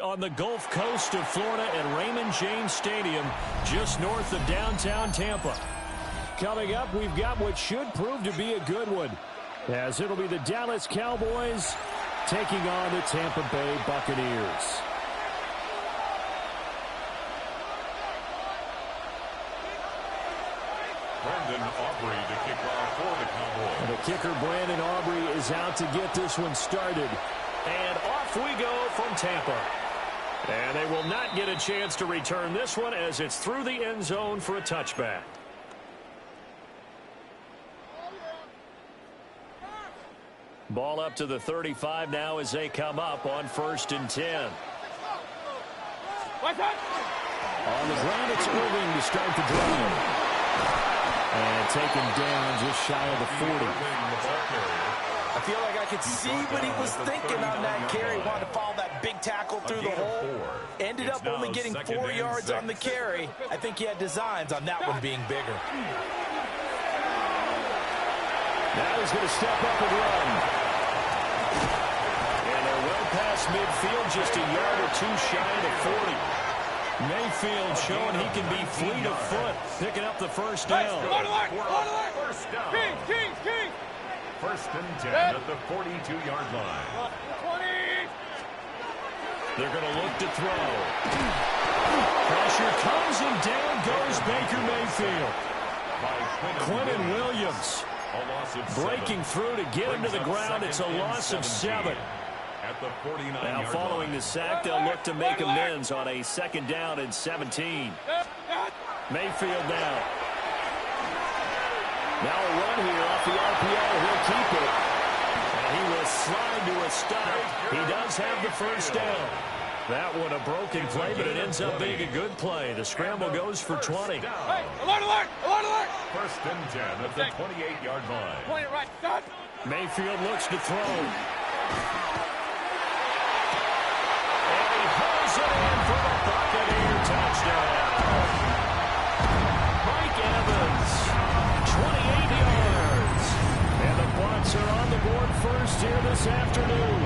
On the Gulf Coast of Florida at Raymond James Stadium, just north of downtown Tampa. Coming up, we've got what should prove to be a good one, as it'll be the Dallas Cowboys taking on the Tampa Bay Buccaneers. Brandon Aubrey to kick off for the Cowboys. The kicker, Brandon Aubrey, is out to get this one started. And off we go from Tampa. And they will not get a chance to return this one as it's through the end zone for a touchback. Ball up to the 35 now as they come up on 1st and 10. On the ground, it's Irving to start the drive. And taken down just shy of the 40. I feel like I could see what he was thinking on that carry. Wanted to follow that big tackle through the hole. Ended up only getting 4 yards on the carry. I think he had designs on that one being bigger. Now he's going to step up and run. And they're well past midfield, just a yard or two shy of the 40. Mayfield showing he can be fleet of foot, picking up the first down. First down. First and 10 at the 42-yard line. They're going to look to throw. Pressure comes and down goes Baker Mayfield. Quentin Williams breaking through to get him to the ground. It's a loss of 7. At the 49-yard now following the sack, they'll look to make amends on a 2nd down and 17. Mayfield now. Now a run here off the RPO. He'll keep it. And he will slide to a stop. He does have the first down. That one a broken play, but it ends up being a good play. The scramble goes for 20. First and 10 at the 28-yard line. Mayfield looks to throw. In for the Buccaneer touchdown. Mike Evans, 28 yards. And the Bucs are on the board first here this afternoon.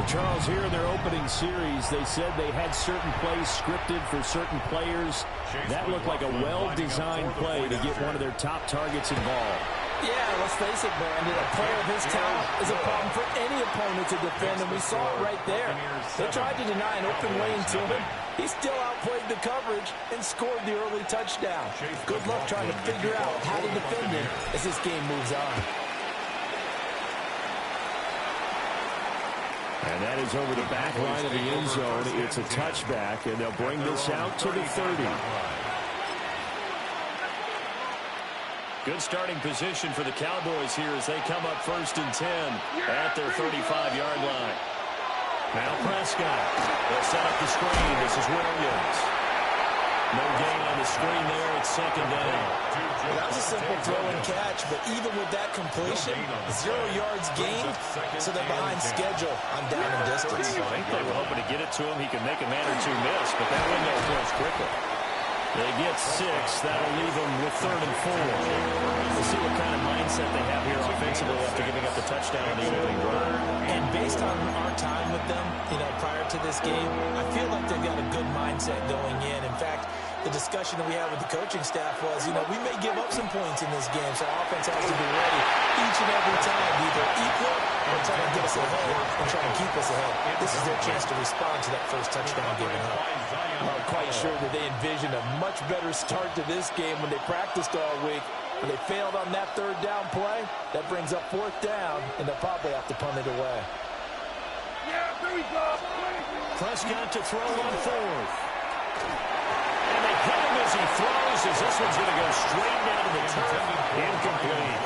Charles, here in their opening series, they said they had certain plays scripted for certain players. That looked like a well-designed play to get one of their top targets involved. Yeah, let's face it, Brandon. A player of his talent is a problem for any opponent to defend, and we saw it right there. They tried to deny an open lane to him. He still outplayed the coverage and scored the early touchdown. Good luck trying to figure out how to defend him as this game moves on. And that is over the back line of the end zone. It's a touchback, and they'll bring this out to the 30. Good starting position for the Cowboys here as they come up 1st and 10 at their 35-yard line. Now Prescott. They'll set up the screen. This is Williams. No gain on the screen there. It's 2nd down. Well, that was a simple throw and catch, but even with that completion, 0 yards gained, so they're behind schedule on down and distance. I think they were hoping to get it to him. He could make a man or two miss, but that window closed quickly. They get 6. That'll leave them with 3rd and 4. We'll see what kind of mindset they have here offensively after giving up the touchdown on the opening drive. And based on our time with them, prior to this game, I feel like they've got a good mindset going in. In fact, the discussion that we had with the coaching staff was, we may give up some points in this game, so our offense has to be ready each and every time, either equal or try to get us ahead and try to keep us ahead. This is their chance to respond to that first touchdown given up. I'm not quite sure that they envisioned a much better start to this game when they practiced all week. But they failed on that 3rd down play. That brings up 4th down, and they'll probably have to punt it away. Prescott to throw on 4th. And they hit him as he throws, as this one's going to go straight down to the turf. Incomplete.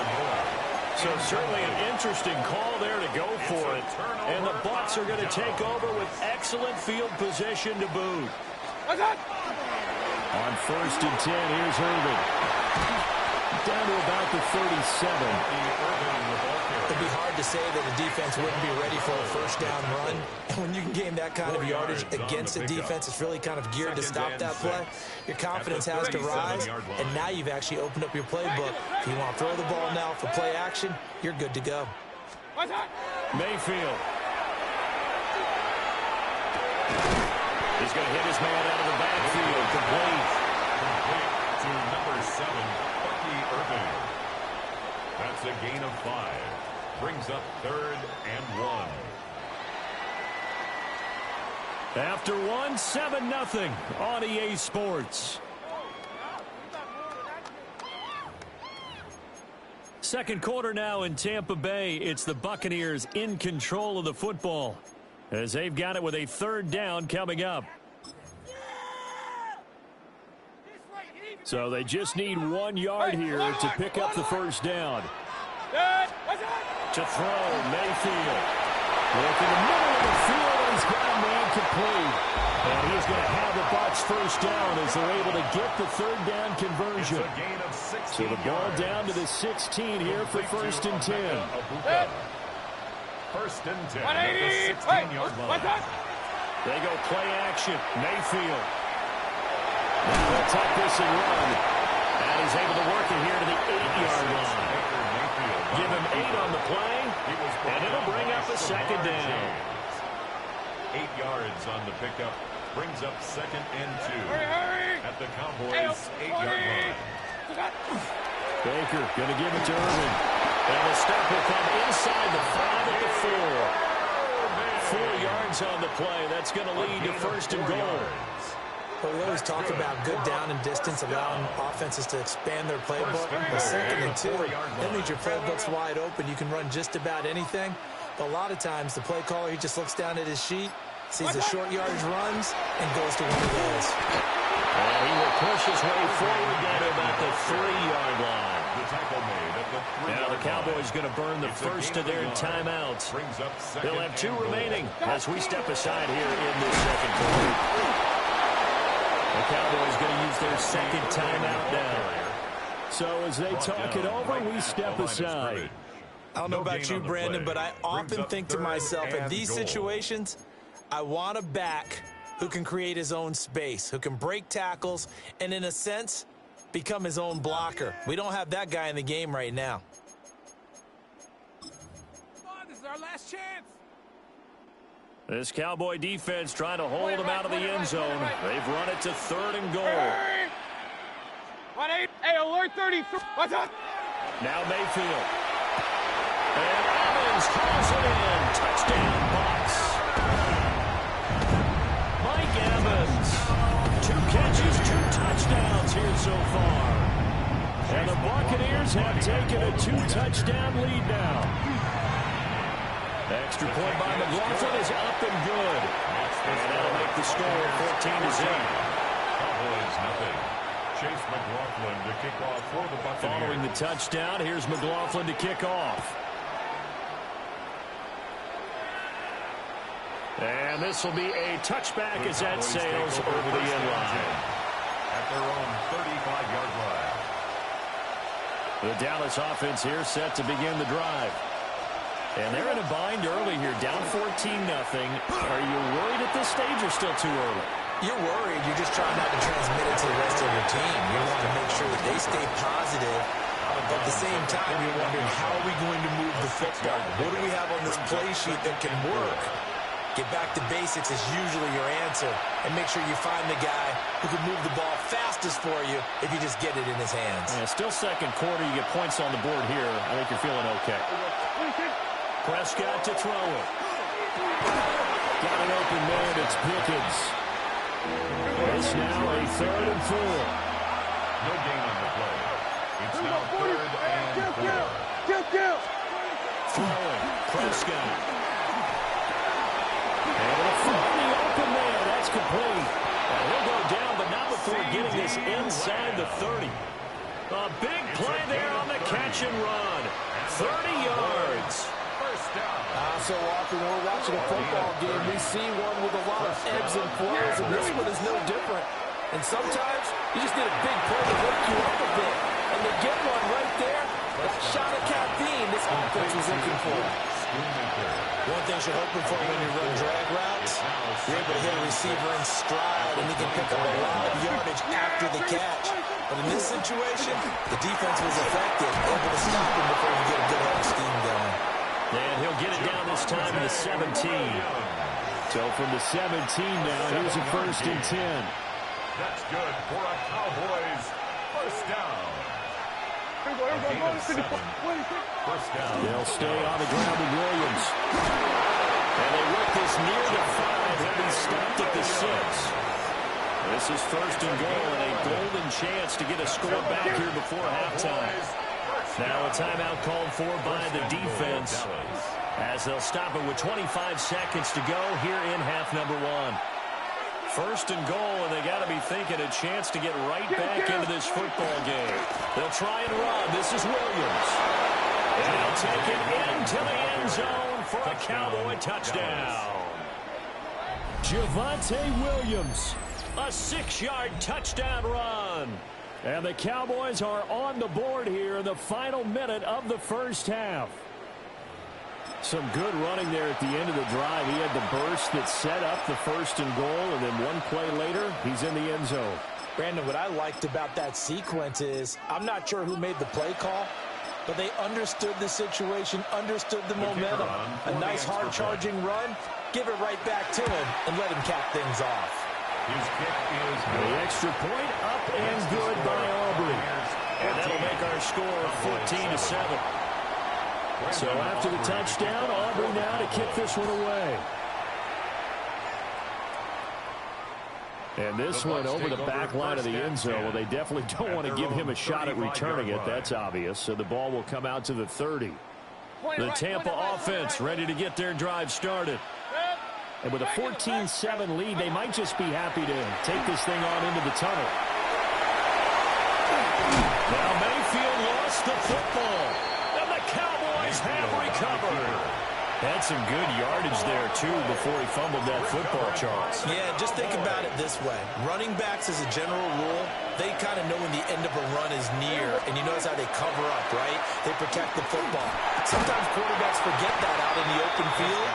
So certainly an interesting call there to go for it. And the Bucs are going to take over with excellent field position to boot. On 1st and 10, here's Irving. Down to about the 37. It'd be hard to say that the defense wouldn't be ready for a 1st down run. When you can gain that kind of yardage against a defense, it's really kind of geared to stop that play. Your confidence has to rise, and now you've actually opened up your playbook. If you want to throw the ball now for play action, you're good to go. Mayfield. He's going to hit his man out of the backfield. Complete to number 7, Bucky Irving. That's a gain of 5. Brings up 3rd and 1. After 1, 7-0 on EA Sports. Second quarter now in Tampa Bay. It's the Buccaneers in control of the football as they've got it with a 3rd down coming up. So they just need 1 yard here to pick up the 1st down. To throw, Mayfield. Look in the middle of the field, and he's got a man complete. And he's going to have the Bucs 1st down as they're able to get the 3rd down conversion. So the ball down to the 16 here for 1st and 10. 1st and 10 at the 16-yard line. They go play action. Mayfield. They'll tuck this and run. And he's able to work it here to the 8-yard line. Give him 8 on the play, and it'll bring up a 2nd down. 8 yards on the pickup. Brings up 2nd and 2 at the Cowboys' 8-yard line. Baker going to give it to Irving. And the step will come inside the 5 at the 4. 4 yards on the play. That's going to lead to 1st and goal. Well, we always talk about good down and distance, allowing offenses to expand their playbook. But 2nd and 2, that means your playbook's wide open. You can run just about anything. But a lot of times, the play caller, he just looks down at his sheet, sees the short yardage runs, and goes to one of those. And he will push his way forward down to about the 3-yard line. Now the Cowboys going to burn the first of their timeouts. They'll have 2 remaining as we step aside here in this second quarter. The Cowboys going to use their 2nd timeout now. So as they talk it over, we step aside. I don't know about you, Brandon, but I often think to myself, in these situations, I want a back who can create his own space, who can break tackles, and in a sense, become his own blocker. We don't have that guy in the game right now. Come on, this is our last chance. This Cowboy defense trying to hold him out of the end zone. They've run it to 3rd and goal. Hey, alert 33. What's up? Now Mayfield. And Evans calls it in. Touchdown, Bucs. Mike Evans. 2 catches, 2 touchdowns here so far. And the Buccaneers have taken a 2-touchdown lead now. Extra point by McLaughlin is up and good. And that'll make the score 14-0. Cowboys nothing. Chase McLaughlin to kick off for the Buccaneers. Following the touchdown, here's McLaughlin to kick off. And this will be a touchback as that sails over the end line. At their own 35-yard line. The Dallas offense here set to begin the drive. And they're in a bind early here, down 14-0. Are you worried at this stage or still too early? You're worried. You're just trying not to transmit it to the rest of your team. You want to make sure that they stay positive. But at the same time, you're wondering, how are we going to move the football? What do we have on this play sheet that can work? Get back to basics is usually your answer. And make sure you find the guy who can move the ball fastest for you if you just get it in his hands. Yeah, still second quarter. You get points on the board here. I think you're feeling okay. Prescott to throw it. Got an open man. It's Pickens. It's now a 3rd and 4. No gain on the play. It's now 3rd and 4. Throwing. Prescott. And it'll find the open man. That's complete. And he'll go down, but not before getting this inside the 30. A big play there on the catch and run. 30 yards. So often when we're watching a football game, we see one with a lot of ebbs and flows, and this one is no different. And sometimes you just need a big play to wake you up a bit. And to get one right there, that shot of caffeine this offense was looking for. One thing you're hoping for when you run drag routes, you're able to hit a receiver in stride, and he can pick up a lot of yardage after the catch. But in this situation, the defense was effective, able to stop him before he get a good head scheme going. And he'll get it down this time to the 17. So from the 17 now, here's a 1st and 10. That's good for a Cowboys first down. First down. They'll stay on the ground with Williams. And they work this near the 5. They'll be stopped at the 6. This is 1st and goal and a golden chance to get a score back here before halftime. Now a timeout called for by the defense as they'll stop it with 25 seconds to go here in half number 1. 1st and goal, and they got to be thinking a chance to get right back into this football game. They'll try and run. This is Williams. And they'll take it into the end zone for a Cowboy touchdown. Javonte Williams, a 6-yard touchdown run. And the Cowboys are on the board here in the final minute of the first half. Some good running there at the end of the drive. He had the burst that set up the 1st and goal, and then one play later, he's in the end zone. Brandon, what I liked about that sequence is I'm not sure who made the play call, but they understood the situation, understood the momentum. A nice hard-charging run, give it right back to him, and let him cap things off. His kick is the extra point up and good by Aubrey. And that'll make our score 14-7. So after the touchdown, Aubrey now to kick this one away. And this one over the back line of the end zone. Well, they definitely don't want to give him a shot at returning it. That's obvious. So the ball will come out to the 30. The Tampa offense ready to get their drive started. And with a 14-7 lead, they might just be happy to take this thing on into the tunnel. Now Mayfield lost the football. And the Cowboys have recovered. Had some good yardage there, too, before he fumbled that football, Charles. Yeah, just think about it this way. Running backs, as a general rule, they kind of know when the end of a run is near, and you notice how they cover up, right? They protect the football. Sometimes quarterbacks forget that out in the open field.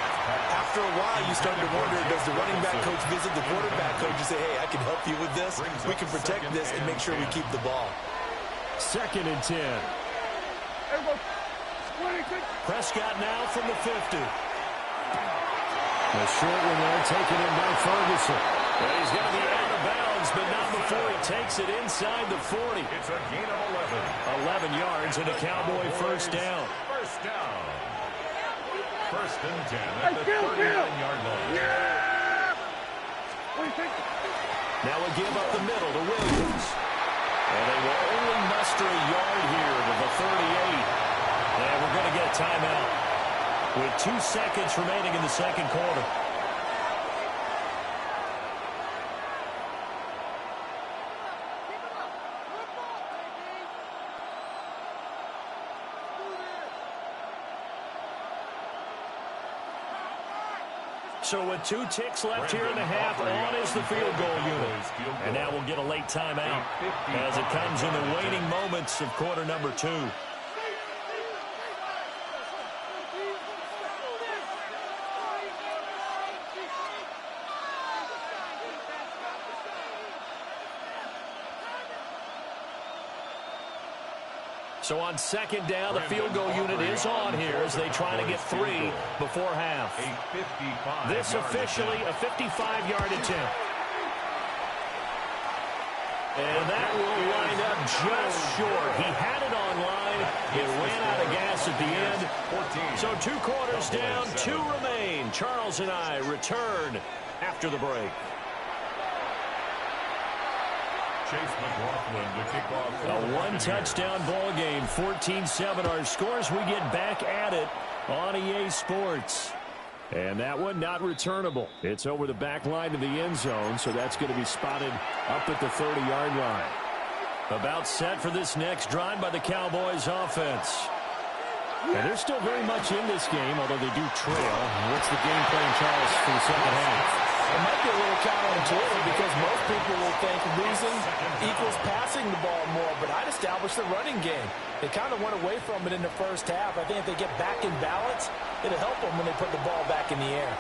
After a while, you start to wonder, does the running back coach visit the quarterback coach and say, hey, I can help you with this, we can protect this, and make sure we keep the ball. 2nd and 10. Prescott now from the 50. A short one there, taken in by Ferguson. And he's going to be out of bounds, but not before he takes it inside the 40. It's a gain of 11. 11 yards and a Cowboy first down. First down. 1st and 10 at the 39-yard line. Now we'll give up the middle to Williams. And they will only muster a yard here to the 38. And we're going to get a timeout with 2 seconds remaining in the second quarter. So with 2 ticks left here in the half, on is the field goal unit. And now we'll get a late timeout as it comes in the waning moments of quarter number 2. So on 2nd down, the field goal unit is on here as they try to get 3 before half. This officially a 55-yard attempt. And that will wind up just short. He had it on line. It ran out of gas at the end. So 2 quarters down, 2 remain. Charles and I return after the break. Chase McLaughlin to kick off. A 1-touchdown ball game, 14-7 our scores. We get back at it on EA Sports. And that one not returnable. It's over the back line of the end zone, so that's going to be spotted up at the 30-yard line. About set for this next drive by the Cowboys offense. And they're still very much in this game, although they do trail. What's the game plan, Charles, for the second half? It might be a little counterintuitive because most people will think losing equals passing the ball more, but I'd establish the running game. They kind of went away from it in the first half. I think if they get back in balance, it'll help them when they put the ball back in the air.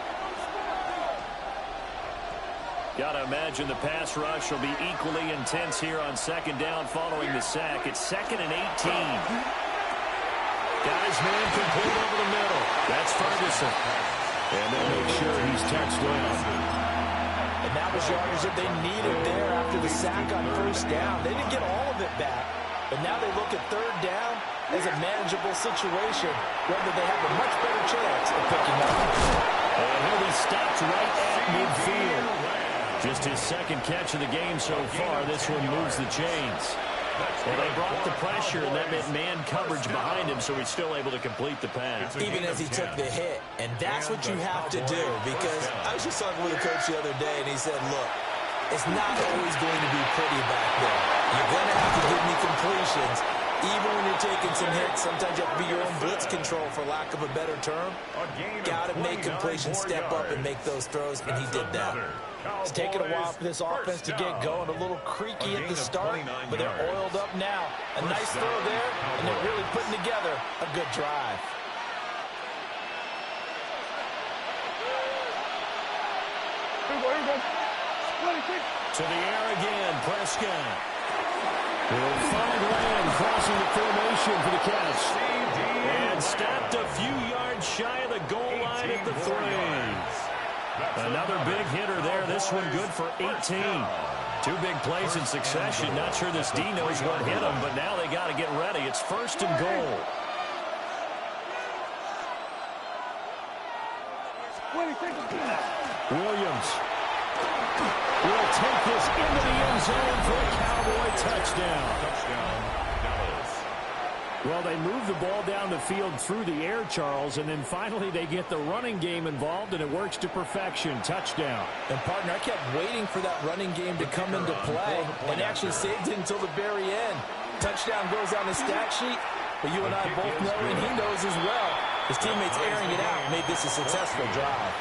Got to imagine the pass rush will be equally intense here on 2nd down following the sack. It's 2nd and 18. Guys, man, complete over the middle. That's Ferguson. And they'll make sure he's touched down. And that was yardage that they needed there after the sack on first down. They didn't get all of it back, but now they look at third down as a manageable situation, whether they have a much better chance of picking up. And he'll be stopped right at midfield. Just his second catch of the game so far. This one moves the chains. Well, they brought the pressure, and that meant man coverage behind him, so he's still able to complete the pass. Even as he took the hit. And that's what you have to do, because I was just talking with a coach the other day, and he said, look, it's not always going to be pretty back there. You're going to have to give me completions. Even when you're taking some hits, sometimes you have to be your own blitz control, for lack of a better term. Got to make completions, step up and make those throws, and he did that. It's taken a while for this offense to get going. A little creaky at the start, but they're oiled up now. A nice throw there, and they're really putting together a good drive. To the air again, Prescott. He'll find land crossing the formation for the catch. And stopped a few yards shy of the goal line at the 3. Another big hitter there. This one good for 18. 2 big plays in succession. Not sure this D knows what hit him, but now they got to get ready. It's first and goal. Williams will take this into the end zone for a Cowboy touchdown. Well, they move the ball down the field through the air, Charles, and then finally they get the running game involved, and it works to perfection. Touchdown. And, partner, I kept waiting for that running game to come into play and actually saved it until the very end. Touchdown goes on the stat sheet, but you and I both know, and he knows as well, his teammates airing it out made this a successful drive.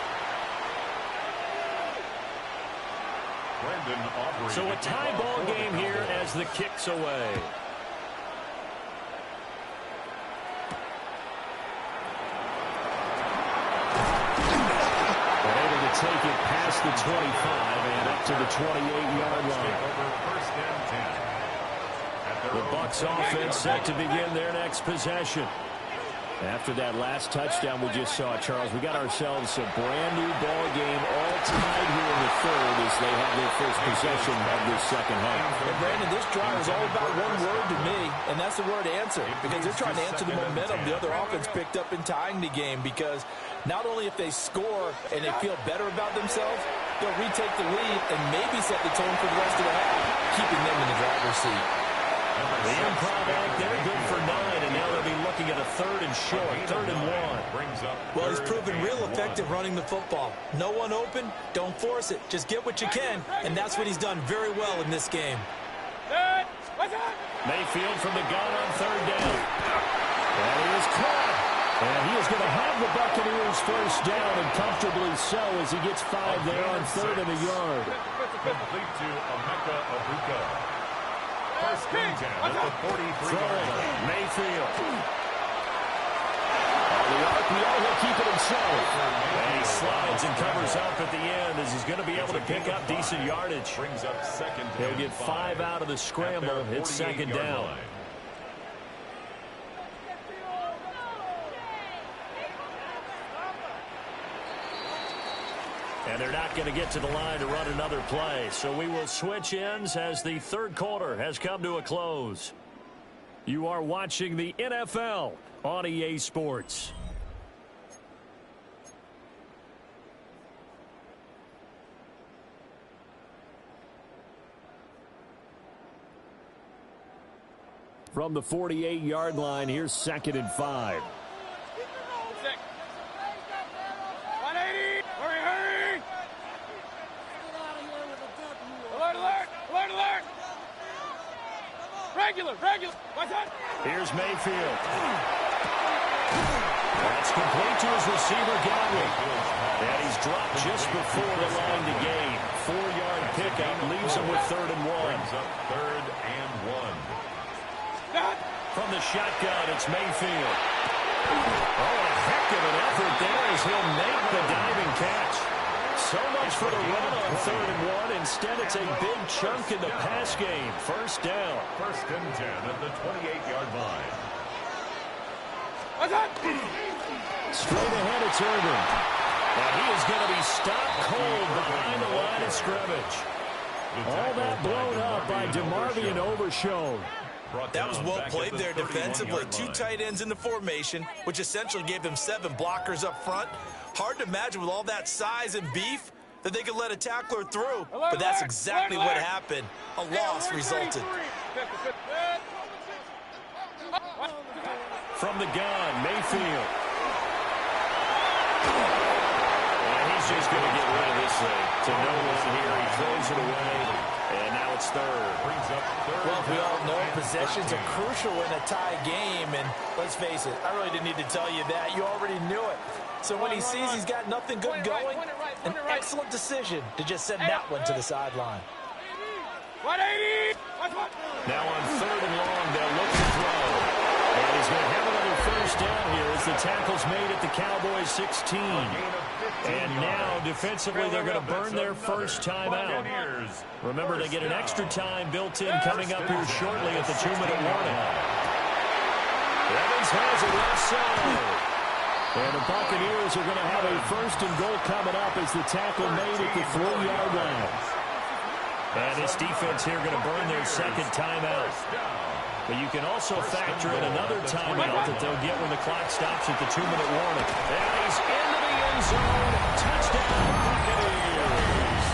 So a tie ball game here as the kick's away. Able to take it past the 25 and up to the 28-yard line. The Bucs offense set to begin their next possession. After that last touchdown we just saw, Charles, we got ourselves a brand-new ball game, all tied here in the third as they have their first possession of this second half. And, Brandon, this drive is all about one word to me, and that's the word answer, because they're trying to answer the momentum the other offense picked up in tying the game, because not only if they score and they feel better about themselves, they'll retake the lead and maybe set the tone for the rest of the half, keeping them in the driver's seat. The improv act, they're good for 9, and now they'll be looking at a third and short, 3rd and 1. Well, he's proven real effective running the football. No one open, don't force it. Just get what you can, and that's what he's done very well in this game. Mayfield from the gun on 3rd down. And he is caught. And he is going to have the Buccaneers first down, and comfortably so as he gets 5 there on 3rd and a yard. Complete to Emeka Abuka. First and 10 at the 43-yard line. Mayfield. The RPO, he'll keep it himself. And he slides and covers up at the end as he's going to be able to pick up decent yardage. Brings up second. He'll get 5 out of the scramble. It's 2nd down. And they're not going to get to the line to run another play. So we will switch ends as the third quarter has come to a close. You are watching the NFL on EA Sports. From the 48-yard line, here's 2nd and 5. Regular. What's that? Here's Mayfield. That's complete to his receiver, Godwin. And he's dropped just before the line to gain. 4-yard pickup leaves him with 3rd and 1. Brings up 3rd and 1. From the shotgun, it's Mayfield. Oh, a heck of an effort there as he'll make the diving catch. So much for the run on 3rd and 1. Instead, it's a big chunk in the pass game. First down. 1st and 10 at the 28-yard line. Straight ahead, it's Irvin. And he is going to be stopped cold behind the line of scrimmage. All that blown up by DeMarvion Overshown. That was well played there defensively. Two tight ends in the formation, which essentially gave them 7 blockers up front. Hard to imagine with all that size and beef that they could let a tackler through. But that's exactly what happened. A loss resulted. From the gun, Mayfield. And he's just going to get rid of this thing. To no one here. He throws it away. And now it's third. Well, we all know possessions are crucial in a tie game. And let's face it, I really didn't need to tell you that. You already knew it. So when he sees he's got nothing good going, an excellent decision to just send that one to the sideline. 180! Now on third and long, they'll look to throw. And he's going to have another first down here as the tackle's made at the Cowboys 16. And now, defensively, they're going to burn their first time out. Remember, they get an extra time built in coming up here shortly at the 2-minute warning. Evans has it left side. And the Buccaneers are going to have a first and goal coming up as the tackle made at the 3-yard line. And this defense here going to burn their second timeout. But you can also factor in another timeout that they'll get when the clock stops at the 2-minute warning. And he's into the end zone. Touchdown, Buccaneers.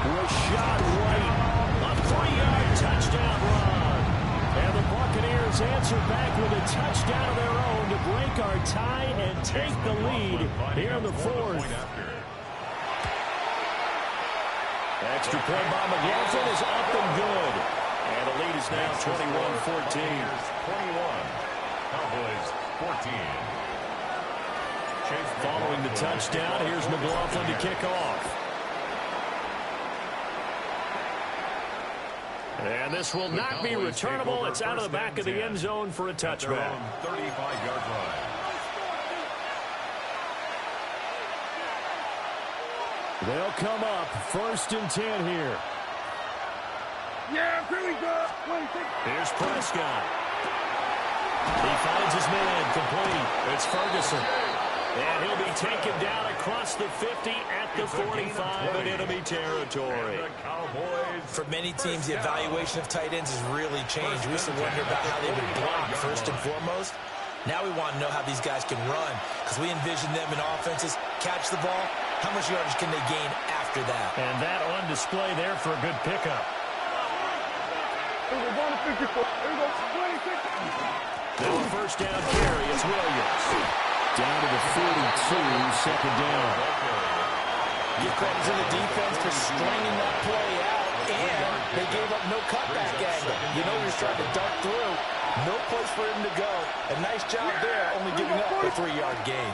Rashad White, a 3-yard touchdown run. And the Buccaneers answer back with a touchdown of their own to break our tie and take the lead here in the fourth. Extra point by McLaughlin is up and good. And the lead is now 21-14. 21. Cowboys 14. Following the touchdown, here's McLaughlin to kick off. And this will not be returnable. It's out of the back of the end zone for a touchback. 35-yard line. They'll come up first and 10 here. Yeah, here we go. Here's Prescott. He finds his man complete. It's Ferguson. And he'll be taken down across the 50 at the 45 in enemy territory. For many teams, the evaluation of tight ends has really changed. We used to wonder about how they would block first and foremost. Now we want to know how these guys can run because we envision them in offenses catch the ball. How much yardage can they gain after that? And that on display there for a good pickup. Now a first down carry. It's Williams. Down to the 42, second down. Give credit to the defense for stringing that play out, and they gave up no cutback angle. You know he's trying to dart through. No place for him to go. A nice job there, only giving up a 3-yard gain.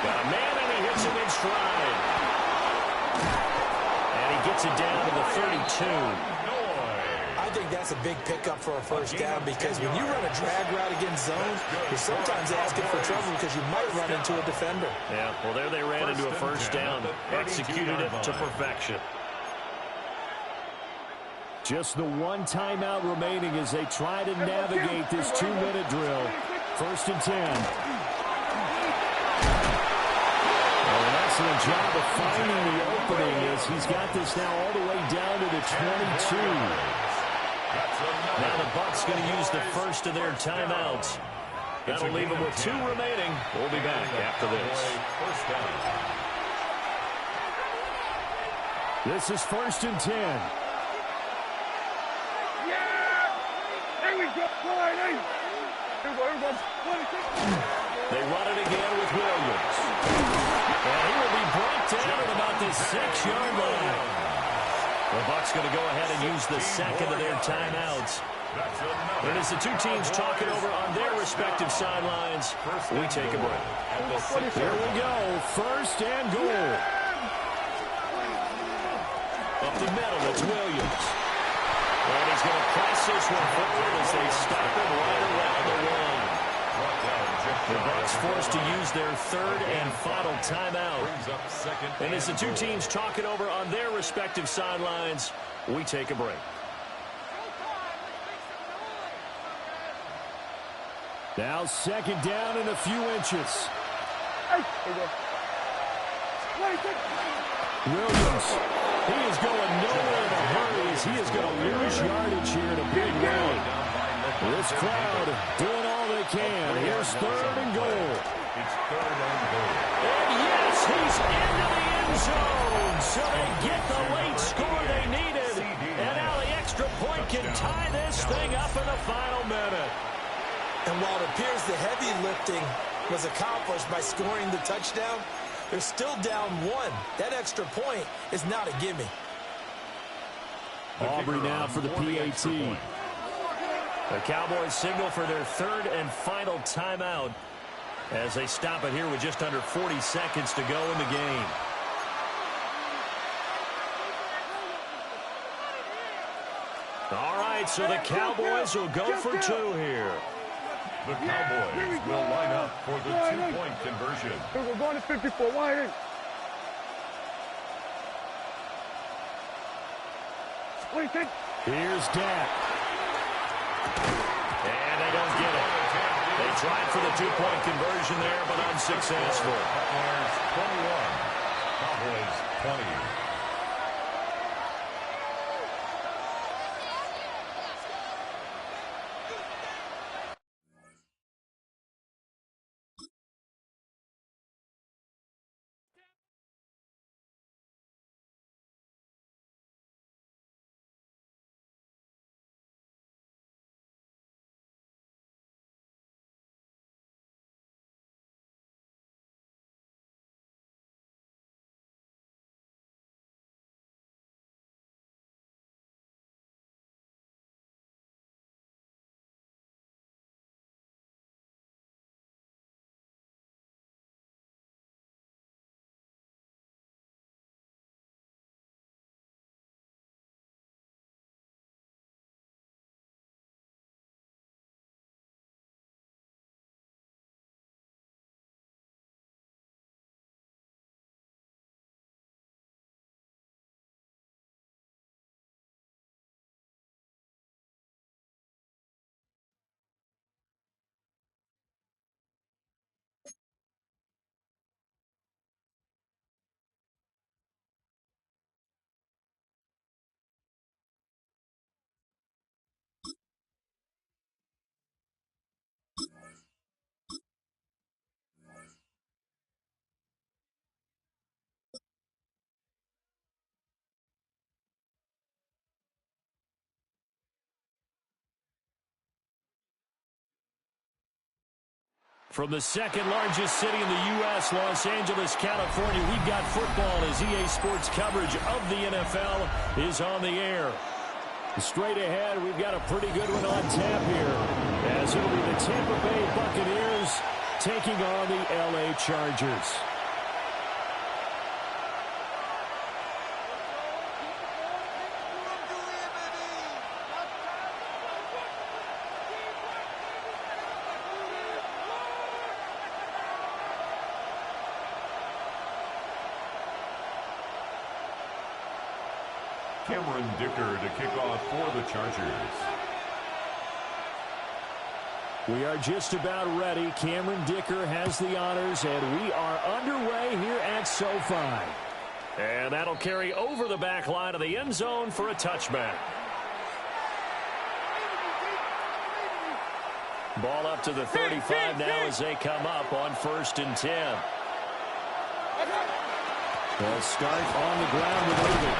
Got a man, and he hits him in stride. And he gets it down to the 32. I think that's a big pickup for a first down because when you run a drag route against zone, you're sometimes asking for trouble because you might run into a defender. Yeah, well, there they ran into a first down. Executed it to perfection. Just the one timeout remaining as they try to navigate this 2-minute drill. First and 10. An excellent job of finding the opening as he's got this now all the way down to the 22. Now the Bucs going to use the first of their timeouts. That'll leave them with 2 remaining. We'll be back after this. This is first and 10. There we go. They run it again with Williams. And he will be brought down at about the 6-yard line. The Bucs going to go ahead and use the second of their timeouts. And as the two teams talking over on their respective sidelines, we take a break. Here we go, first and goal. Up the middle, it's Williams. And he's going to press this one forward as they stop him right around the line. The Bucs forced to use their third and final timeout. And as the two teams talking over on their respective sidelines, we take a break. Now second down and a few inches. Williams, he is going nowhere in a hurry as he is going to lose yardage here in a big way. This crowd doing all they can. Here's third and goal. It's third and goal. And yes, he's into the end zone. So they get the late score they needed. And now the extra point can tie this thing up in the final minute. And while it appears the heavy lifting was accomplished by scoring the touchdown, they're still down one. That extra point is not a gimme. Aubrey now for the PAT. The Cowboys signal for their third and final timeout as they stop it here with just under 40 seconds to go in the game. All right, so the Cowboys will go for two here. The Cowboys will line up for the two-point conversion. We're going to 54. Why in? What do you think? Here's Dak. And they don't get it. They tried for the two-point conversion there, but unsuccessful. Buccaneers 21. Cowboys 20. From the second largest city in the U.S., Los Angeles, California, we've got football as EA Sports coverage of the NFL is on the air. Straight ahead, we've got a pretty good one on tap here, as it'll be the Tampa Bay Buccaneers taking on the L.A. Chargers. Cameron Dicker to kick off for the Chargers. We are just about ready. Cameron Dicker has the honors, and we are underway here at SoFi. And that'll carry over the back line of the end zone for a touchback. Ball up to the 35 now as they come up on 1st and 10. They'll start on the ground with Irving.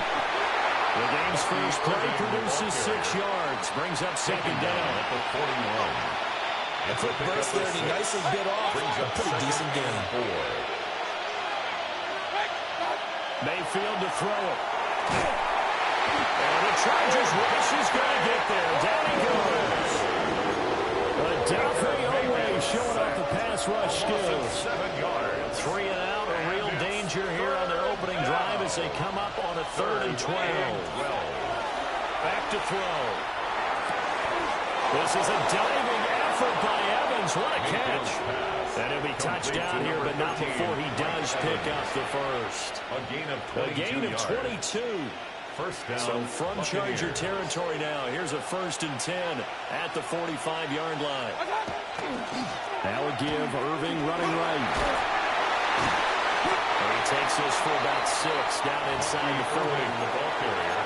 The game's first play produces 6 yards. Brings up second down at the 41. A quick burst there, and he nicely bit off. Brings up a pretty decent game. 4. Mayfield to throw it. And the Chargers rush is going to get there. Down he goes. Odafe Oweh showing off the pass rush skills. 7 yards. 3 and out. A real danger here on their opening drive as they come up on a 3rd and 12. Back to throw. This is a diving effort by Evans. What a catch. And he'll be touched down here, but not before he does pick up the first. A gain of 22. First down. So from Charger territory now, here's a 1st and 10 at the 45-yard line. Now a give, Irving running right. And he takes this for about 6 down inside the 40. The ball carrier.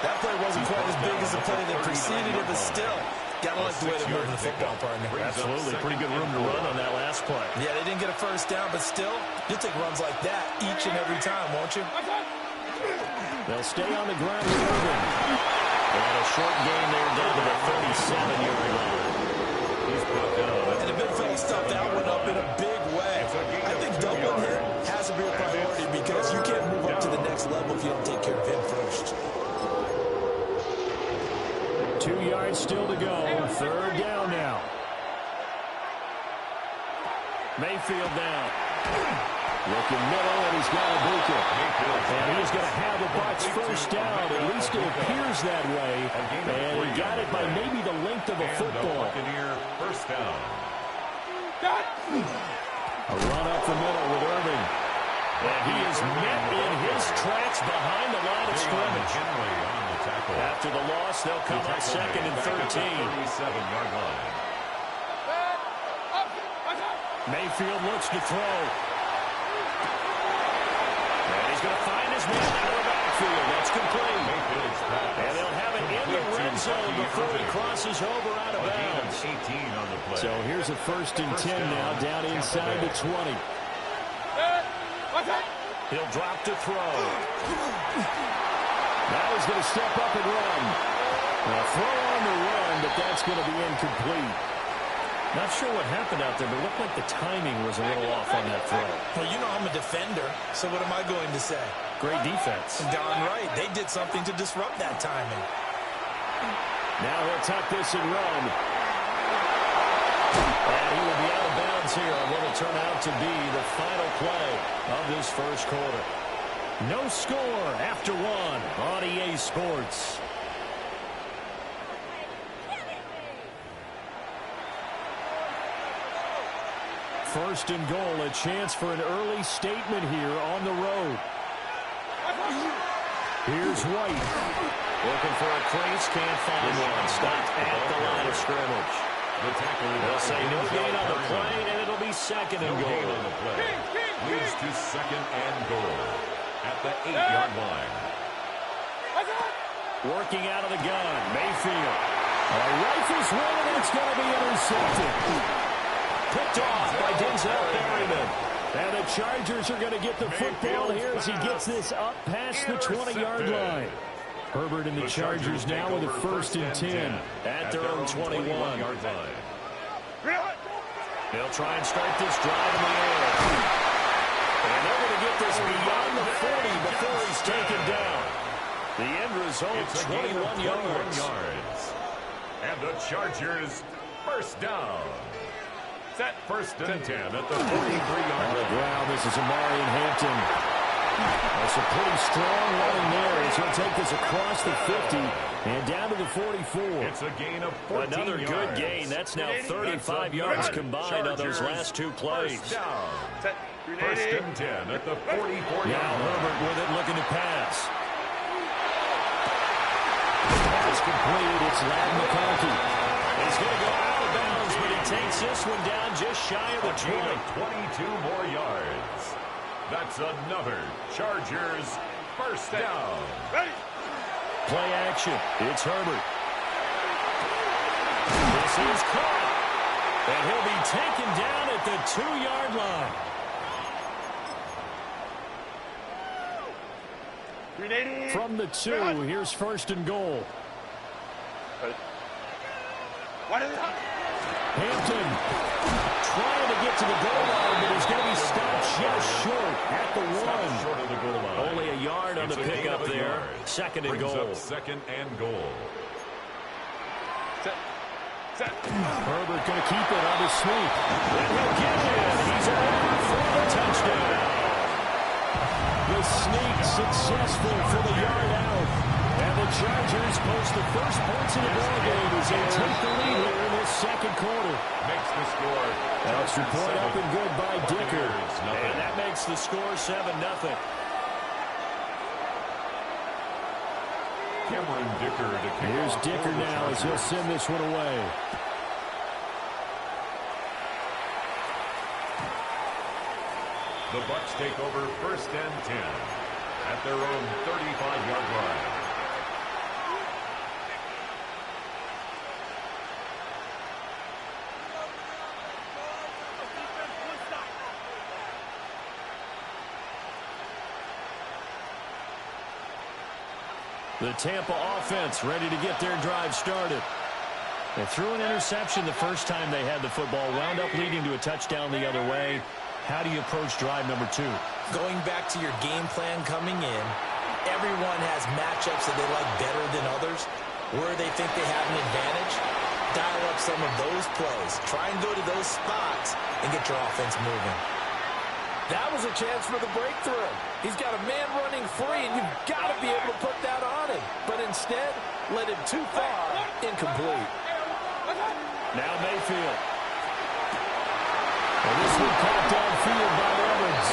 That play wasn't quite as big as the play that preceded it, but still, gotta like the way they're moving the football, partner. Absolutely, pretty good room to run on that last play. Yeah, they didn't get a first down, but still, you'll take runs like that each and every time, won't you? They'll stay on the ground with Irving. And a short gain there down to the 37-yard line. He's brought down. And the big fella stuffed that one up in a big way. I think doubling him has to be a priority because you can't move up to the next level if you don't take care of him first. 2 yards still to go. 3rd down now. Mayfield down. Looking middle, and he's got a Buka. And he's going to have the Bucs first down. At least it appears that way. And he got it by maybe the length of a football. First down. A run up the middle with Irving. And he is met in his tracks behind the line of scrimmage. After the loss, they'll come up 2nd and 13. 37-yard line. Mayfield looks to throw. And he's going to find his man out of the backfield. That's complete. And they'll have it in the red zone before he crosses over out of bounds. 18 on the play. So here's a 1st and 10 now down inside the 20. He'll drop to throw. Now he's going to step up and run. A throw on the run, but that's going to be incomplete. Not sure what happened out there, but it looked like the timing was a little off on that throw. Well, you know I'm a defender, so what am I going to say? Great defense. Darn right. They did something to disrupt that timing. Now he'll tuck this and run. And he will be out of bounds here on what will turn out to be the final play of this first quarter. No score after 1 on EA Sports. First and goal, a chance for an early statement here on the road. Here's White. Looking for a crease, can't find one. Stopped at the line of scrimmage. They'll say no gain on the play, and it'll be 2nd and goal. On the play. Leads to 2nd and goal at the 8-yard line. Working out of the gun, Mayfield. Rifles one, and it's going to be intercepted. Picked off by Denzel Berryman. And the Chargers are going to get the football here as he gets this up past the 20-yard line. Herbert and the Chargers now with a 1st and 10 at their own 21-yard line. They'll try and start this drive in the air. And they're going to get this beyond the 40 before he's taken down. The end result, 21 yards. And the Chargers first down. Set 1st and 10 at the 43-yard line. On the ground, this is Amari and Hampton. That's a pretty strong running there as he'll take this across the 50 and down to the 44. It's a gain of 14 Another yards. Good gain. That's now 35 yards combined on those last 2 plays. First down. 1st and 10 at the 44-yard line. Now Herbert with it looking to pass. Pass complete. It's Ladd McConkey. He's going to go out of bounds, but he takes this one down just shy of the 20. 22 more yards. That's another Chargers first down. Play action. It's Herbert. This is caught. And he'll be taken down at the 2-yard line. From the 2, here's 1st and goal. Hampton trying to get to the goal line, but he's going to be stopped just short at the 1. Short of the goal line. Only a yard on the pickup there. 2nd and goal. 2nd and goal. Herbert going to keep it on the sweep. And he'll get it. He's over for the touchdown. The sneak successful for the yard out. And the Chargers post the first points in the ballgame as they take the lead here in this 2nd quarter. Makes the score. Extra point up and good by Dicker. Nothing. And that makes the score 7-0. Cameron Dicker. Here's Dicker now as he'll send this one away. The Bucs take over 1st and 10 at their own 35-yard line. The Tampa offense ready to get their drive started. They threw an interception the first time they had the football, wound up leading to a touchdown the other way. How do you approach drive number 2? Going back to your game plan coming in, everyone has matchups that they like better than others. Where they think they have an advantage, dial up some of those plays. Try and go to those spots and get your offense moving. That was a chance for the breakthrough. He's got a man running free, and you've got to be able to put that on him. But instead, led him too far, incomplete. Now Mayfield. And this one caught downfield by Evans.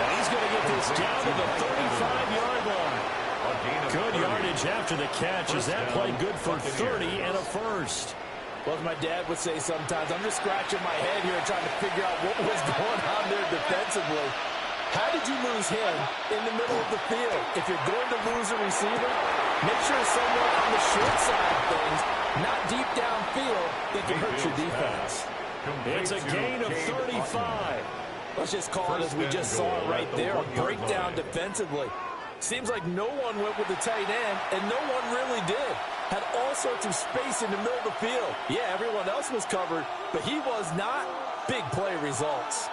And he's going to get this down to the 35-yard line. Good yardage after the catch as that played good for 30 and a first. Well, as my dad would say sometimes, I'm just scratching my head here trying to figure out what was going on there defensively. How did you lose him in the middle of the field? If you're going to lose a receiver, make sure it's someone on the short side of things, not deep downfield, that can hurt your defense. It's a gain of 35. Let's just call it as we just saw it right there, a breakdown defensively. Seems like no one went with the tight end, and no one really did. Had all sorts of space in the middle of the field. Yeah, everyone else was covered, but he was not. Big play results.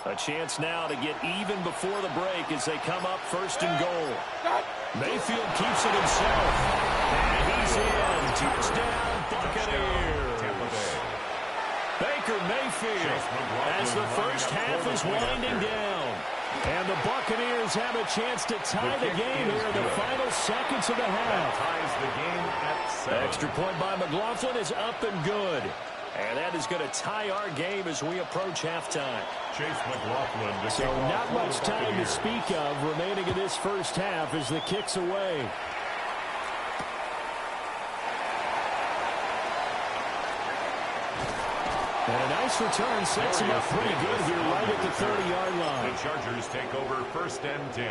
A chance now to get even before the break as they come up 1st and goal. Mayfield keeps it himself. And he's in. Touchdown, Buccaneers. Baker Mayfield as the first half is winding down. And the Buccaneers have a chance to tie the game here in the final seconds of the half. Ties the game at 7. Extra point by McLaughlin is up and good. And that is going to tie our game as we approach halftime. Chase McLaughlin. So not much time to speak of remaining in this first half as the kick's away. And a nice return sets him up pretty good here right at the 30-yard line. The Chargers take over 1st and 10.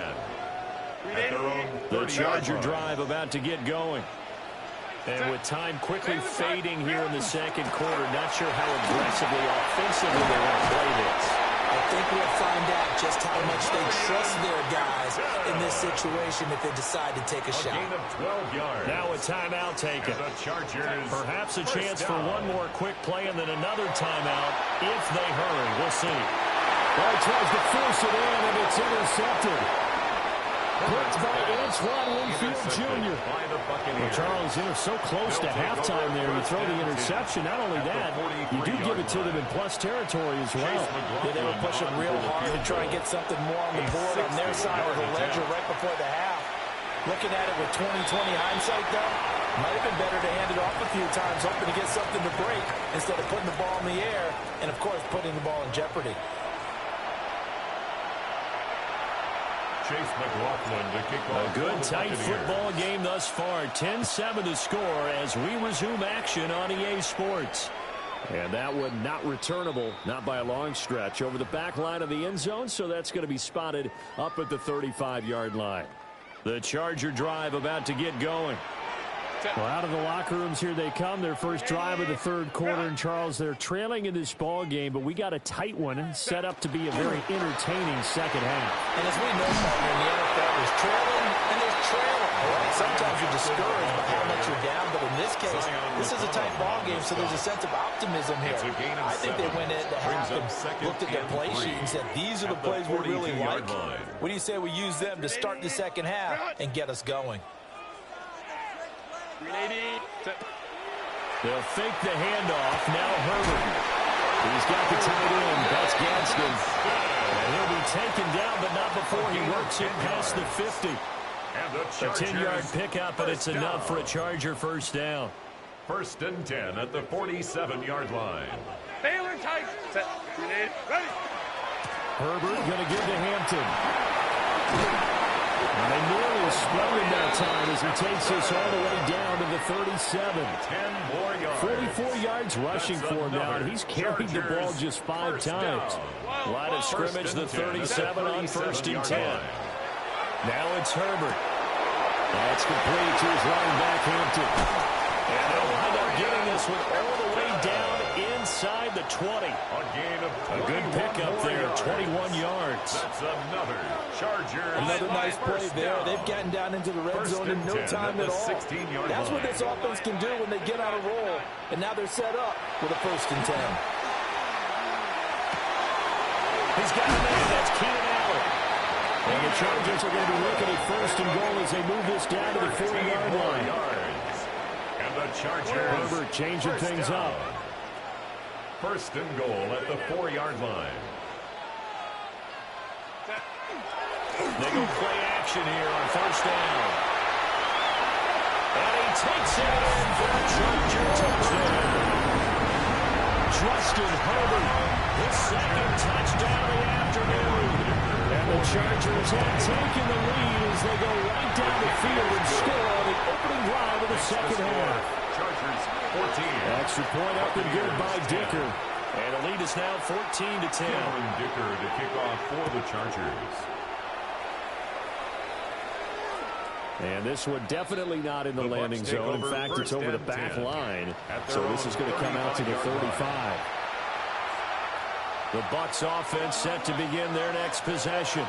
At their own 30-yard line. The Charger drive about to get going. And with time quickly fading here in the second quarter, not sure how aggressively, offensively they want to play this. I think we'll find out just how much they trust their guys in this situation if they decide to take a shot. Gain of 12 yards. Now a timeout taken. The Chargers. Perhaps a chance for one more quick play and then another timeout if they hurry. We'll see. Well, he tries to force it in, and it's intercepted. Blitzed by Antoine Winfield Jr. Well, Charles, you're so close to halftime there. You throw the interception. Not only that, you do give it to them in plus territory as well. Yeah, they were pushing real hard to try and get something more on the board on their side of the ledger right before the half. Looking at it with 20/20 hindsight, though, might have been better to hand it off a few times, hoping to get something to break instead of putting the ball in the air and, of course, putting the ball in jeopardy. Chase McLaughlin to kick off. A good, tight football game thus far. 10-7 to score as we resume action on EA Sports. And that one not returnable, not by a long stretch, over the back line of the end zone, so that's going to be spotted up at the 35-yard line. The Charger drive about to get going. Well, out of the locker rooms here they come. Their first drive of the third quarter. And, Charles, they're trailing in this ball game, but we got a tight one set up to be a very entertaining second half. And as we know, partner, in the NFL, there's trailing and there's trailing. Right? Sometimes you're discouraged by how much you're down, but in this case, this is a tight ball game, so there's a sense of optimism here. I think they went into half and looked at their play sheet and said, these are the plays we really like. What do you say we use them to start the second half and get us going? They'll fake the handoff. Now Herbert. He's got the tight end. That's Gadsden. And he'll be taken down, but not before he works it past the 50. A 10-yard pickup, and it's enough for a Charger first down. 1st and 10 at the 47-yard line. Baylor tight. Set. Ready. Herbert going to give to Hampton. And they nearly sprung him that time as he takes us all the way down to the 37. 10 more yards. 44 yards rushing for him now, and he's carried the ball just 5 times. Line of scrimmage, the 37 on 1st and 10. Now it's Herbert. That's complete to his running back, Hampton. And they'll wind up getting this one all the way down inside the 20. A good pickup there, 21 yards. That's another Charger. Another nice play there. They've gotten down into the red zone in no time at all. That's what this offense can do when they get on a roll. And now they're set up with a 1st and 10. He's got a man. That's Keenan Allen. And the Chargers are going to be looking at 1st and goal as they move this down to the 4-yard line. And the Chargers. Herbert changing things up. 1st and goal at the 4-yard line. They go play action here on 1st down. And he takes it in for a Charger touchdown. Justin Herbert, his 2nd touchdown of the afternoon. And the Chargers have taken the lead as they go right down the field and score on the opening drive of the 2nd half. Chargers 14. Extra point up and good by Dicker. And the lead is now 14-10. Cameron Dicker to kick off for the Chargers. And this one definitely not in the landing zone. In fact, it's over the back line. So this is going to come out to the 35. The Bucs offense set to begin their next possession.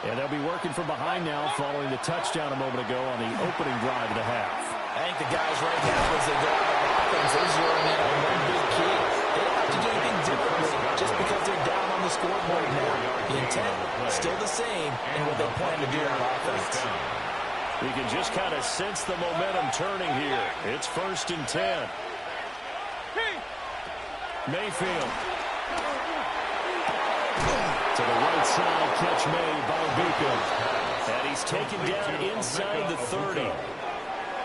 And they'll be working from behind now following the touchdown a moment ago on the opening drive of the half. I think the guys right now, as they go out of offense, they're zeroing in on one big key. They don't have to do anything differently just because they're down on the scoreboard now. The intent still the same in what they plan to do on offense. You can just kind of sense the momentum turning here. It's 1st and 10. Mayfield. To the right side, catch made by Beacon. And he's taken down inside the 30.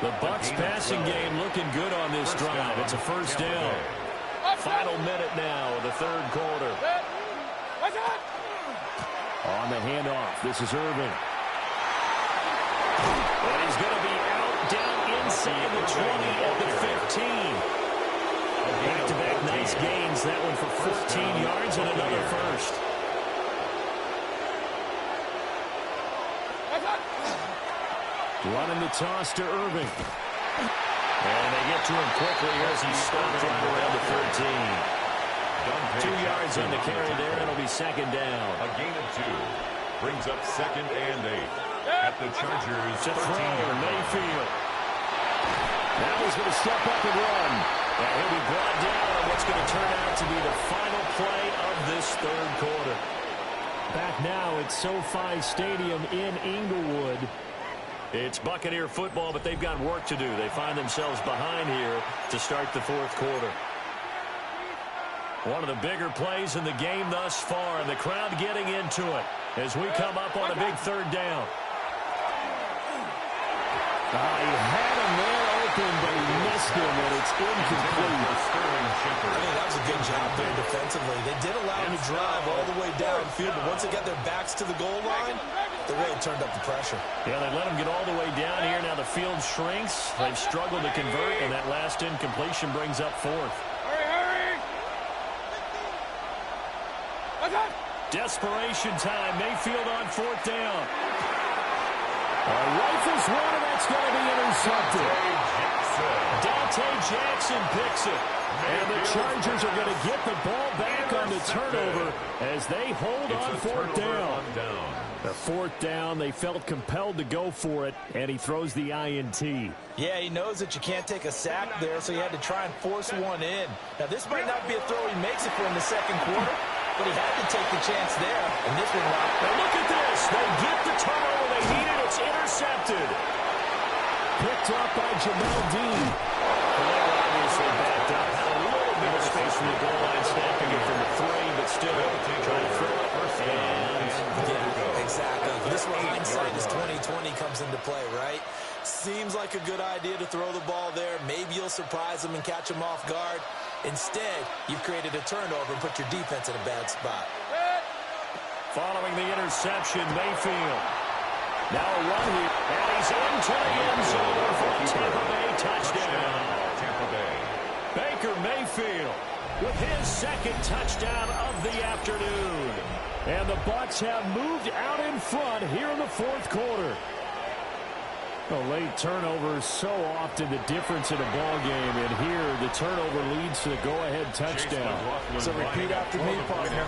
The Bucs passing game looking good on this drive. It's a 1st down. Final minute now of the 3rd quarter. On the handoff, this is Irving. And he's going to be out down inside the 20 at the 15. Back-to-back nice gains. That one for 14 yards and another 1st. Running the toss to Irving. And they get to him quickly as he stopped right around the 13. 2 yards on the carry there, and it'll be 2nd down. A gain of 2. Brings up 2nd and 8. At the Chargers. To throw, Mayfield. Now he's going to step up and run. And he'll be brought down on what's going to turn out to be the final play of this 3rd quarter. Back now at SoFi Stadium in Inglewood. It's Buccaneer football, but they've got work to do. They find themselves behind here to start the 4th quarter. One of the bigger plays in the game thus far, and the crowd getting into it as we come up on a big 3rd down. He had him there open, but he missed him, and it's incomplete. I mean, that was a good job there defensively. They did allow him to drive all the way downfield, but once they got their backs to the goal line, they really turned up the pressure. Yeah, they let him get all the way down here. Now the field shrinks. They've struggled to convert, and that last incompletion brings up 4th. Hurry! Desperation time. Mayfield on 4th down. Rifles one, and that's going to be intercepted. Dante Jackson picks it. And the Chargers are going to get the ball back on the turnover as they hold on 4th down. The 4th down, they felt compelled to go for it, and he throws the INT. Yeah, he knows that you can't take a sack there, so he had to try and force one in. Now, this might not be a throw he makes it for in the 2nd quarter, but he had to take the chance there, and this one rocked. Now look at this. They get the turnover they needed. It's intercepted. Picked up by Jamel Dean. Well, they were obviously backed up. Had a little bit of space from the goal line stand. stood. Trying to throw it. Yeah, exactly. This is where hindsight is 2020 comes into play, right? Seems like a good idea to throw the ball there. Maybe you'll surprise them and catch them off guard. Instead, you've created a turnover and put your defense in a bad spot. Following the interception, Mayfield. Now a run here, and he's into the end zone for a Tampa Bay touchdown. Tampa Bay. Baker Mayfield with his second touchdown of the afternoon. And the Bucs have moved out in front here in the fourth quarter. A late turnover is so often the difference in a ball game, and here the turnover leads to the go-ahead touchdown. So repeat after me, partner.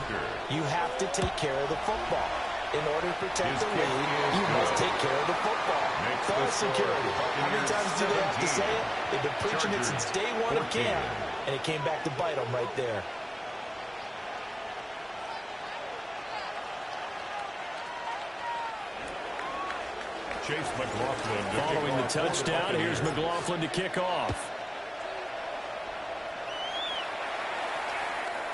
You have to take care of the football. In order to protect the lead, you must take care of the football. Ball security. How many times do they have to say it? They've been preaching it since day one of camp, and it came back to bite them right there. Chase McLaughlin. Following the touchdown, here's McLaughlin to kick off.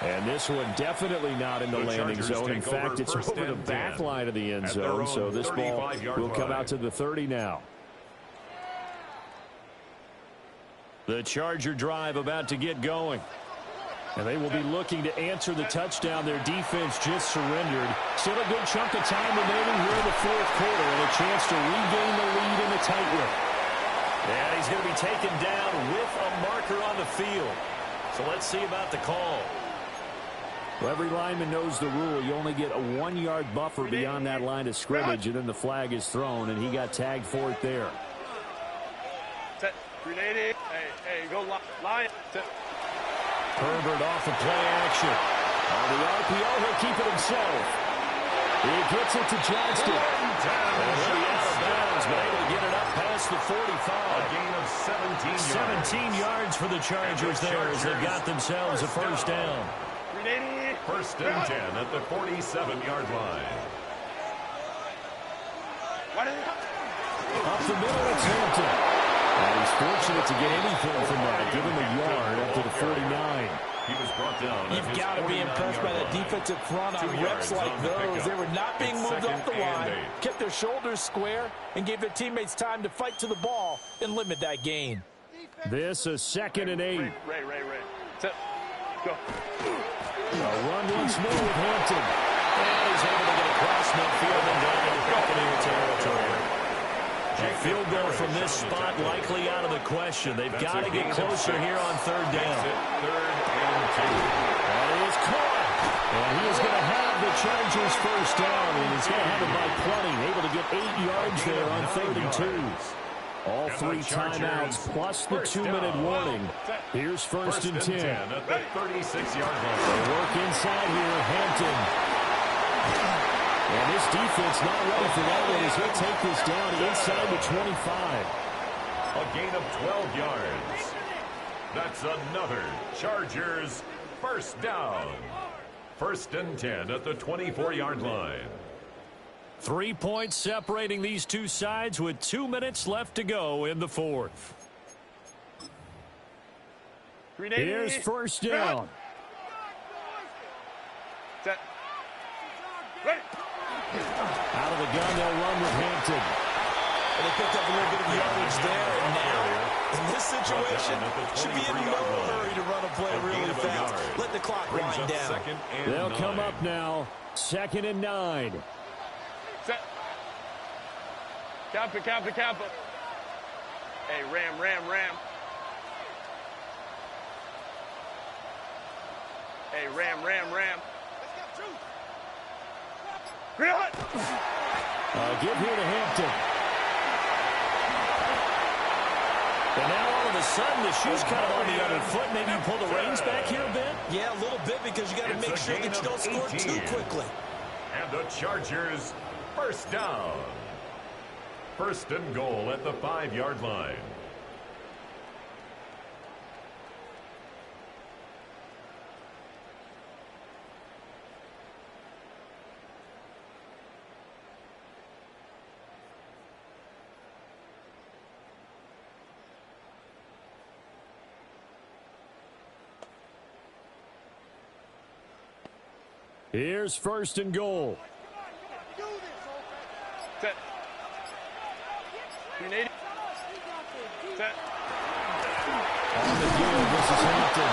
And this one definitely not in the landing zone. In fact, it's over the back line of the end zone, so this ball will come out to the 30 now. The Charger drive about to get going. And they will be looking to answer the touchdown. Their defense just surrendered. Still a good chunk of time remaining here in the fourth quarter, and a chance to regain the lead in the tightrope. And he's going to be taken down with a marker on the field. So let's see about the call. Well, every lineman knows the rule. You only get a 1-yard buffer beyond that line of scrimmage, and then the flag is thrown, and he got tagged for it there. Set. Hey, go line. Set. Herbert off the play action. On the RPO, he'll keep it himself. He gets it to Johnston. And he'll be out of bounds, but able to get it up past the 45. A gain of 17 17 yards. yards for the Chargers there as they've got themselves a first down. First and 10 at the 47-yard line. Up the middle, it's Hampton. And he's fortunate to get anything from that. Give him a yard up to the 49. He was brought down. You've got to be impressed by that defensive front on reps like those. They were not being moved off the line, kept their shoulders square, and gave their teammates time to fight to the ball and limit that gain. This is 2nd and 8. Ray. Set. Go. A run once more with Hampton. And he's able to get across midfield and down into Buccaneer territory. A field goal from this spot likely out of the question. They've got to get closer here on 3rd down. Third and 2. And he is caught. And he is going to have the Chargers first down. And he's going to have it by plenty. Able to get 8 yards there on 3rd and 2. All 3 timeouts plus the 2-minute warning. Here's first and 10. At the 36-yard line. They work inside here. Hampton. And this defense not ready for that one as he'll take this down inside the 25. A gain of 12 yards. That's another Chargers first down. First and 10 at the 24-yard line. 3 points separating these two sides with 2 minutes left to go in the fourth. Here's first down. Set. Ready. Out of the gun, they'll run with Hampton. And they picked up a little bit of yardage there. And now, in this situation, should be in no hurry to run a play really fast. Let the clock wind down. They'll come up now. 2nd and 9. Set. Cap it. Hey, ram. Hey, ram. Give here to Hampton. And now all of a sudden the shoe's kind of on the other foot. Maybe you pull the reins back here a bit? Yeah, a little bit because you got to make sure that you don't score too quickly. And the Chargers first down. First and goal at the 5-yard line. Here's first and goal. Set. 380. Set. On the deal, this is Hampton.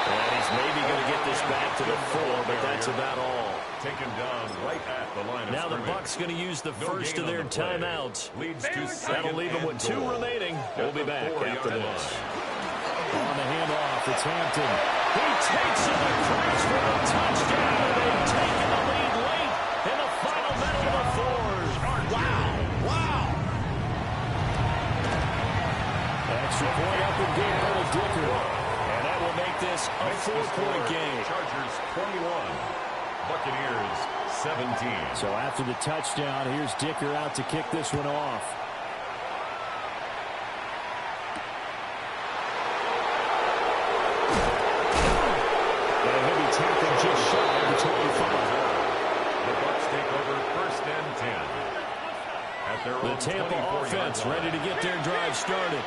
And he's maybe going to get this back to the 4, but that's about all. Taken down right at the line of Now the scrimmage. Bucs going to use the first of their timeouts. Leads to That'll leave them with 2 remaining. We'll be back after this. On the handoff, it's Hampton. He takes it across for a touchdown. They've taken the lead late in the final minute of the 4th. Wow. Extra point up and good for the Dicker. And that will make this a 4-point game. Chargers 21. Buccaneers 17. So after the touchdown, here's Dicker out to kick this one off. And he'll be tackled just shy of the 25. The Bucs take over first and 10. At their The own Tampa 24-yard offense line. ready to get their drive started.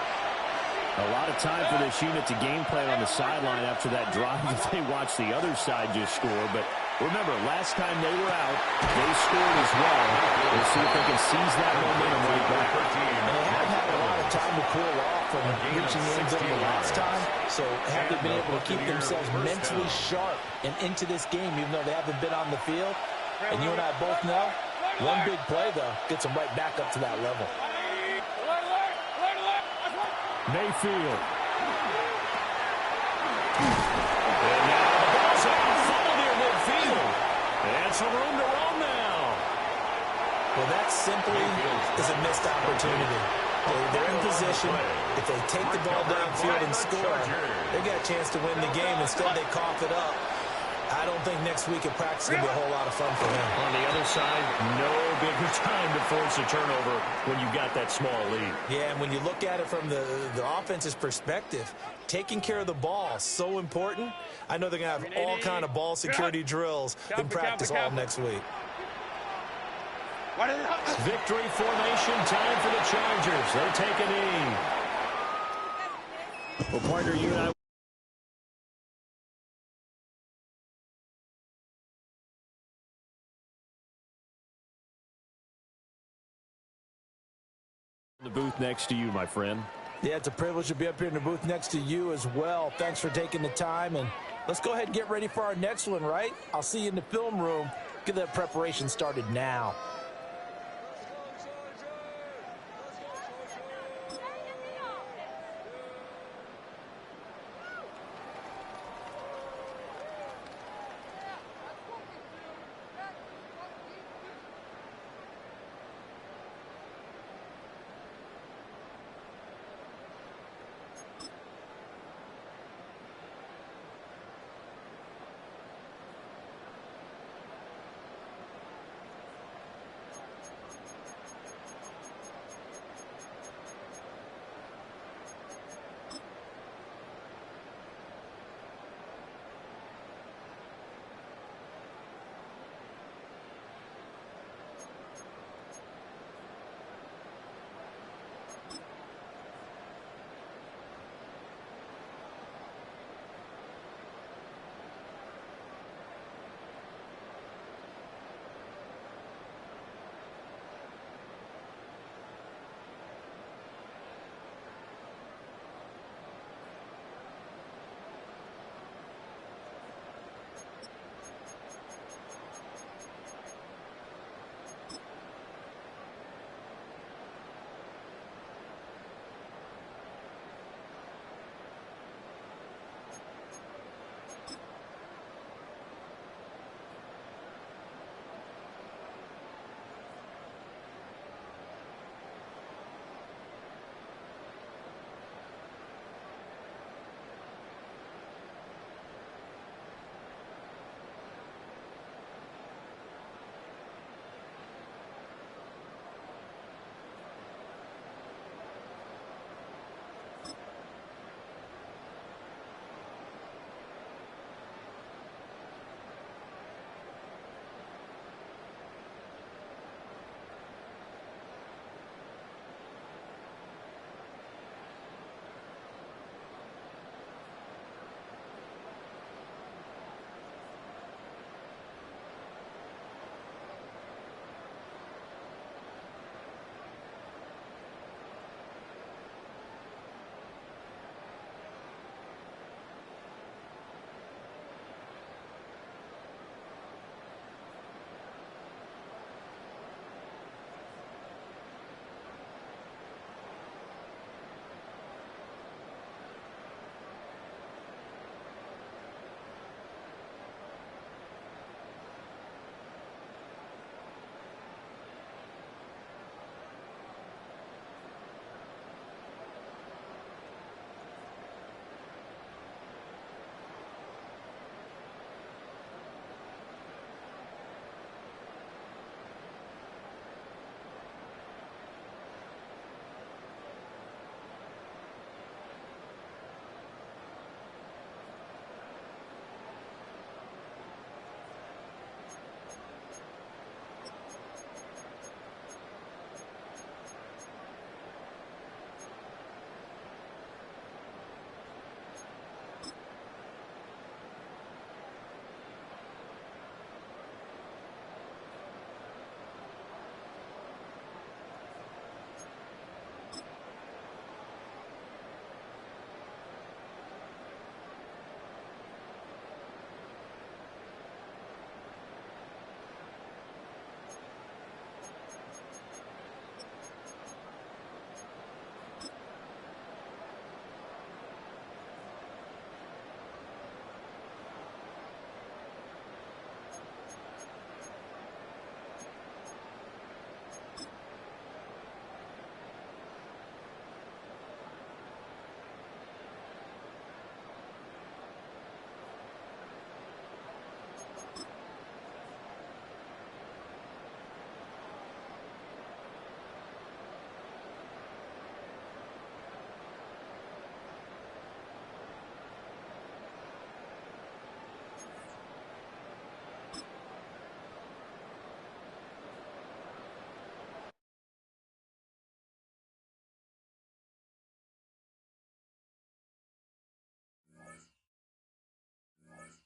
A lot of time for this unit to game plan on the sideline after that drive that they watched the other side just score. But remember, last time they were out, they scored as well. We'll see if they can seize that momentum right back. And they have had a lot of time to cool off from reaching the end zone the last time. So have they been able to keep themselves mentally sharp and into this game, even though they haven't been on the field? And you and I both know, one big play, though, gets them right back up to that level. Mayfield. And now the ball's out, fumble near midfield. And some room to roam now. Well, that simply is a missed opportunity. They're in position. If they take the ball downfield and score, they got a chance to win the game. Instead, they cough it up. I don't think next week at practice is going to be a whole lot of fun for him. On the other side, no bigger time to force a turnover when you've got that small lead. Yeah, and when you look at it from the offense's perspective, taking care of the ball is so important. I know they're going to have all kind of ball security drills in practice all next week. Victory formation time for the Chargers. They take a knee. Well, partner, you and I the booth next to you, my friend. Yeah, it's a privilege to be up here in the booth next to you as well. Thanks for taking the time, and let's go ahead and get ready for our next one, right? I'll see you in the film room. Get that preparation started now.